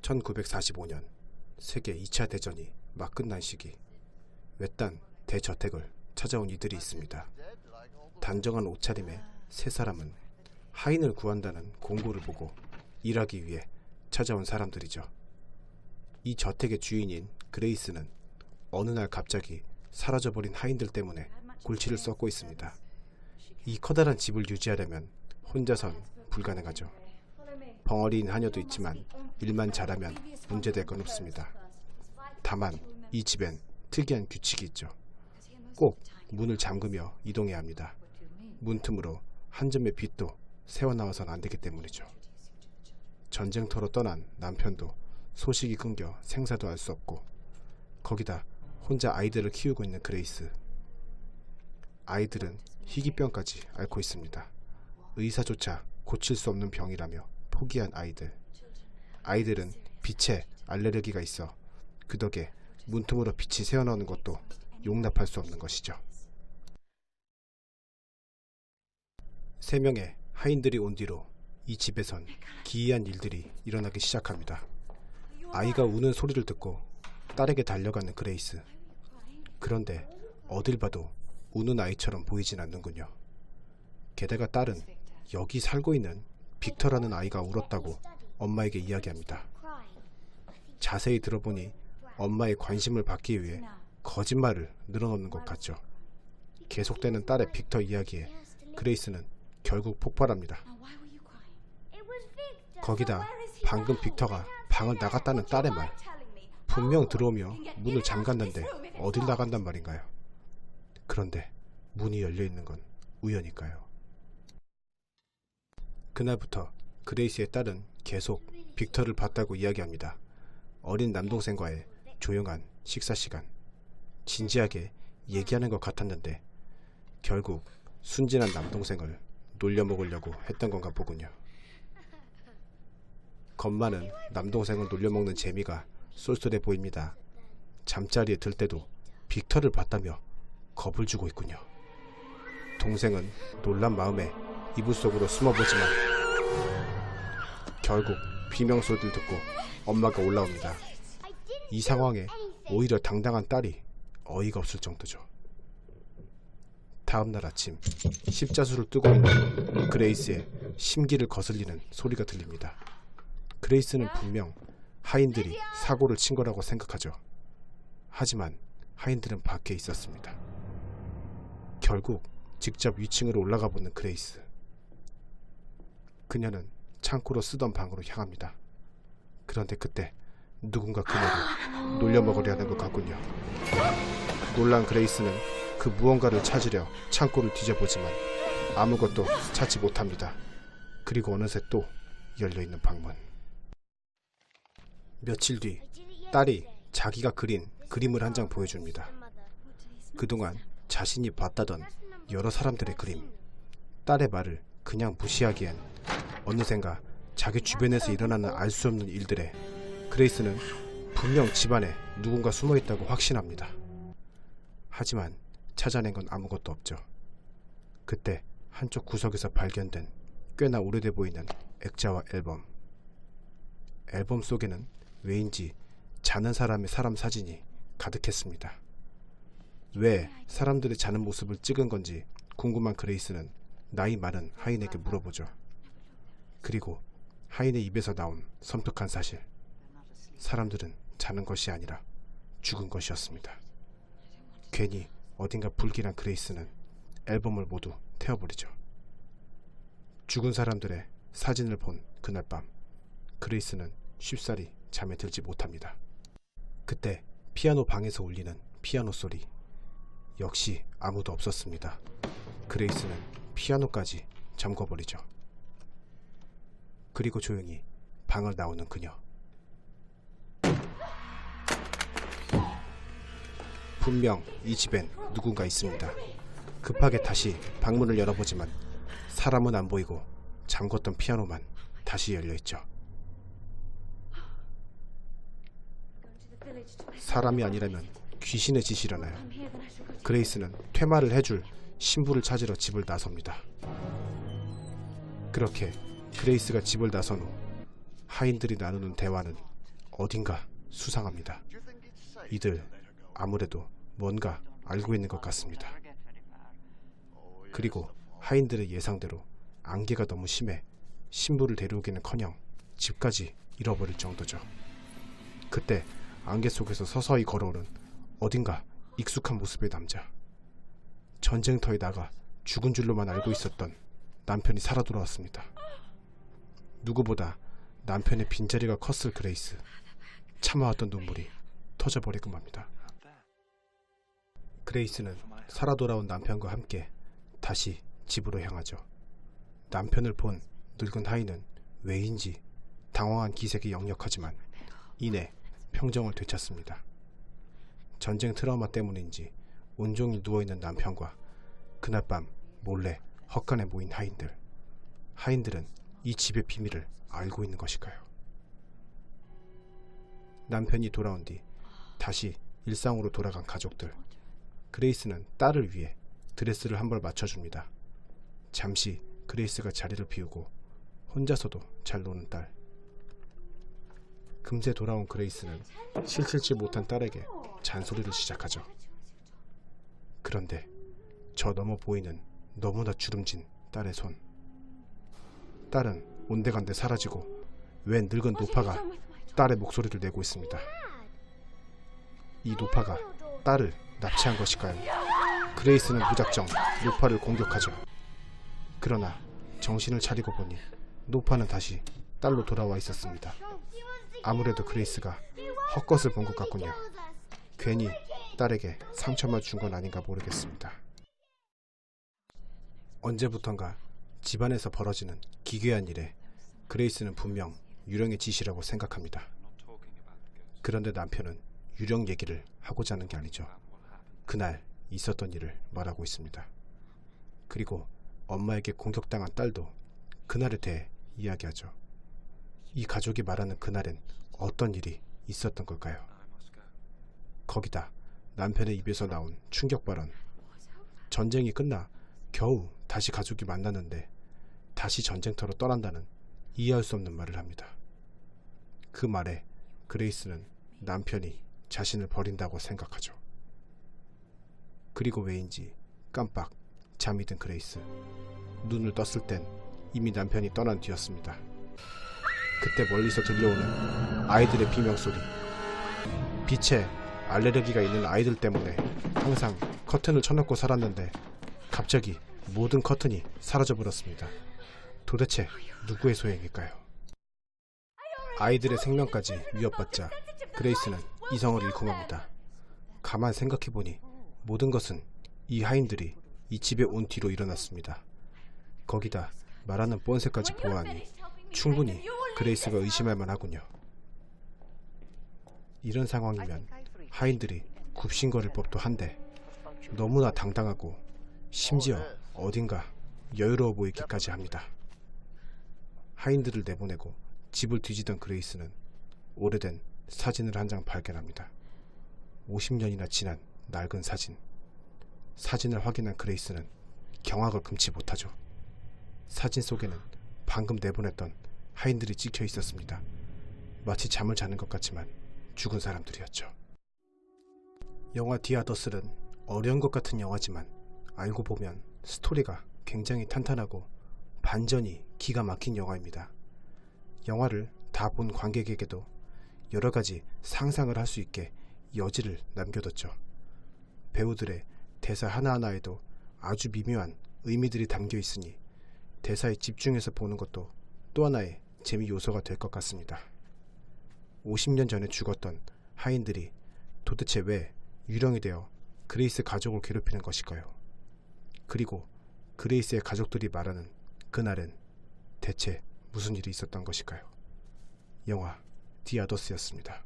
1945년 세계 2차 대전이 막 끝난 시기, 외딴 대저택을 찾아온 이들이 있습니다. 단정한 옷차림의 세 사람은 하인을 구한다는 공고를 보고 일하기 위해 찾아온 사람들이죠. 이 저택의 주인인 그레이스는 어느 날 갑자기 사라져버린 하인들 때문에 골치를 썩고 있습니다. 이 커다란 집을 유지하려면 혼자선 불가능하죠. 벙어리인 하녀도 있지만 일만 잘하면 문제될 건 없습니다. 다만 이 집엔 특이한 규칙이 있죠. 꼭 문을 잠그며 이동해야 합니다. 문틈으로 한 점의 빛도 새어나와선 안 되기 때문이죠. 전쟁터로 떠난 남편도 소식이 끊겨 생사도 알 수 없고, 거기다 혼자 아이들을 키우고 있는 그레이스. 아이들은 희귀병까지 앓고 있습니다. 의사조차 고칠 수 없는 병이라며 포기한 아이들. 아이들은 빛에 알레르기가 있어 그 덕에 문틈으로 빛이 새어나오는 것도 용납할 수 없는 것이죠. 3명의 하인들이 온 뒤로 이 집에선 기이한 일들이 일어나기 시작합니다. 아이가 우는 소리를 듣고 딸에게 달려가는 그레이스. 그런데 어딜 봐도 우는 아이처럼 보이진 않는군요. 게다가 딸은 여기 살고 있는 빅터라는 아이가 울었다고 엄마에게 이야기합니다. 자세히 들어보니 엄마의 관심을 받기 위해 거짓말을 늘어놓는 것 같죠. 계속되는 딸의 빅터 이야기에 그레이스는 결국 폭발합니다. 거기다 방금 빅터가 방을 나갔다는 딸의 말. 분명 들어오며 문을 잠갔는데 어딜 나간단 말인가요? 그런데 문이 열려있는 건 우연일까요? 그날부터 그레이스의 딸은 계속 빅터를 봤다고 이야기합니다. 어린 남동생과의 조용한 식사 시간. 진지하게 얘기하는 것 같았는데 결국 순진한 남동생을 놀려먹으려고 했던 건가 보군요. 겁 많은 남동생을 놀려먹는 재미가 쏠쏠해 보입니다. 잠자리에 들 때도 빅터를 봤다며 겁을 주고 있군요. 동생은 놀란 마음에 이불 속으로 숨어보지만 결국 비명소리를 듣고 엄마가 올라옵니다. 이 상황에 오히려 당당한 딸이 어이가 없을 정도죠. 다음날 아침 십자수를 뜨고 있는 그레이스의 심기를 거슬리는 소리가 들립니다. 그레이스는 분명 하인들이 사고를 친 거라고 생각하죠. 하지만 하인들은 밖에 있었습니다. 결국 직접 위층으로 올라가 보는 그레이스. 그녀는 창고로 쓰던 방으로 향합니다. 그런데 그때 누군가 그녀를 놀려먹으려는 것 같군요. 놀란 그레이스는 그 무언가를 찾으려 창고를 뒤져보지만 아무것도 찾지 못합니다. 그리고 어느새 또 열려있는 방문. 며칠 뒤 딸이 자기가 그린 그림을 한 장 보여줍니다. 그동안 자신이 봤다던 여러 사람들의 그림. 딸의 말을 그냥 무시하기엔 어느샌가 자기 주변에서 일어나는 알 수 없는 일들에 그레이스는 분명 집안에 누군가 숨어있다고 확신합니다. 하지만 찾아낸 건 아무것도 없죠. 그때 한쪽 구석에서 발견된 꽤나 오래돼 보이는 액자와 앨범. 앨범 속에는 왜인지 자는 사람의 사람 사진이 가득했습니다. 왜 사람들이 자는 모습을 찍은 건지 궁금한 그레이스는 나이 많은 하인에게 물어보죠. 그리고 하인의 입에서 나온 섬뜩한 사실. 사람들은 자는 것이 아니라 죽은 것이었습니다. 괜히 어딘가 불길한 그레이스는 앨범을 모두 태워버리죠. 죽은 사람들의 사진을 본 그날 밤 그레이스는 쉽사리 잠에 들지 못합니다. 그때 피아노 방에서 울리는 피아노 소리. 역시 아무도 없었습니다. 그레이스는 피아노까지 잠궈버리죠. 그리고 조용히 방을 나오는 그녀. 분명 이 집엔 누군가 있습니다. 급하게 다시 방문을 열어보지만 사람은 안 보이고 잠궜던 피아노만 다시 열려있죠. 사람이 아니라면 귀신의 짓이라나요? 그레이스는 퇴마를 해줄 신부를 찾으러 집을 나섭니다. 그렇게 그레이스가 집을 나선 후 하인들이 나누는 대화는 어딘가 수상합니다. 이들 아무래도 뭔가 알고 있는 것 같습니다. 그리고 하인들의 예상대로 안개가 너무 심해 신부를 데려오기는커녕 집까지 잃어버릴 정도죠. 그때 안개 속에서 서서히 걸어오는 어딘가 익숙한 모습의 남자. 전쟁터에 나가 죽은 줄로만 알고 있었던 남편이 살아 돌아왔습니다. 누구보다 남편의 빈자리가 컸을 그레이스. 참아왔던 눈물이 터져버리고 맙니다. 그레이스는 살아 돌아온 남편과 함께 다시 집으로 향하죠. 남편을 본 늙은 하인은 왜인지 당황한 기색이 역력하지만 이내 평정을 되찾습니다. 전쟁 트라우마 때문인지 온종일 누워있는 남편과 그날 밤 몰래 헛간에 모인 하인들. 하인들은 이 집의 비밀을 알고 있는 것일까요? 남편이 돌아온 뒤 다시 일상으로 돌아간 가족들. 그레이스는 딸을 위해 드레스를 한 벌 맞춰줍니다. 잠시 그레이스가 자리를 비우고 혼자서도 잘 노는 딸. 금세 돌아온 그레이스는 실칠지 못한 딸에게 잔소리를 시작하죠. 그런데 저 너머 보이는 너무나 주름진 딸의 손. 딸은 온데간데 사라지고 웬 늙은 노파가 딸의 목소리를 내고 있습니다. 이 노파가 딸을 납치한 것일까요? 그레이스는 무작정 노파를 공격하죠. 그러나 정신을 차리고 보니 노파는 다시 딸로 돌아와 있었습니다. 아무래도 그레이스가 헛것을 본 것 같군요. 괜히 딸에게 상처만 준 건 아닌가 모르겠습니다. 언제부턴가 집안에서 벌어지는 기괴한 일에 그레이스는 분명 유령의 짓이라고 생각합니다. 그런데 남편은 유령 얘기를 하고자 하는 게 아니죠. 그날 있었던 일을 말하고 있습니다. 그리고 엄마에게 공격당한 딸도 그날에 대해 이야기하죠. 이 가족이 말하는 그날엔 어떤 일이 있었던 걸까요? 거기다 남편의 입에서 나온 충격 발언. 전쟁이 끝나 겨우 다시 가족이 만났는데 다시 전쟁터로 떠난다는 이해할 수 없는 말을 합니다. 그 말에 그레이스는 남편이 자신을 버린다고 생각하죠. 그리고 왜인지 깜빡 잠이 든 그레이스. 눈을 떴을 땐 이미 남편이 떠난 뒤였습니다. 그때 멀리서 들려오는 아이들의 비명소리. 빛에 알레르기가 있는 아이들 때문에 항상 커튼을 쳐놓고 살았는데 갑자기 모든 커튼이 사라져버렸습니다. 도대체 누구의 소행일까요? 아이들의 생명까지 위협받자 그레이스는 이성을 잃고 맙니다. 가만 생각해보니 모든 것은 이 하인들이 이 집에 온 뒤로 일어났습니다. 거기다 말하는 뻔세까지 보아하니 충분히 그레이스가 의심할 만하군요. 이런 상황이면 하인들이 굽신거릴 법도 한데 너무나 당당하고 심지어 어딘가 여유로워 보이기까지 합니다. 하인들을 내보내고 집을 뒤지던 그레이스는 오래된 사진을 한 장 발견합니다. 50년이나 지난 낡은 사진. 사진을 확인한 그레이스는 경악을 금치 못하죠. 사진 속에는 방금 내보냈던 하인들이 찍혀 있었습니다. 마치 잠을 자는 것 같지만 죽은 사람들이었죠. 영화 디아더슬은 어려운 것 같은 영화지만 알고 보면 스토리가 굉장히 탄탄하고 반전이 기가 막힌 영화입니다. 영화를 다 본 관객에게도 여러 가지 상상을 할 수 있게 여지를 남겨뒀죠. 배우들의 대사 하나하나에도 아주 미묘한 의미들이 담겨 있으니 대사에 집중해서 보는 것도 또 하나의 재미 요소가 될 것 같습니다. 50년 전에 죽었던 하인들이 도대체 왜 유령이 되어 그레이스 가족을 괴롭히는 것일까요? 그리고 그레이스의 가족들이 말하는 그날은 대체 무슨 일이 있었던 것일까요? 영화 디아더스였습니다.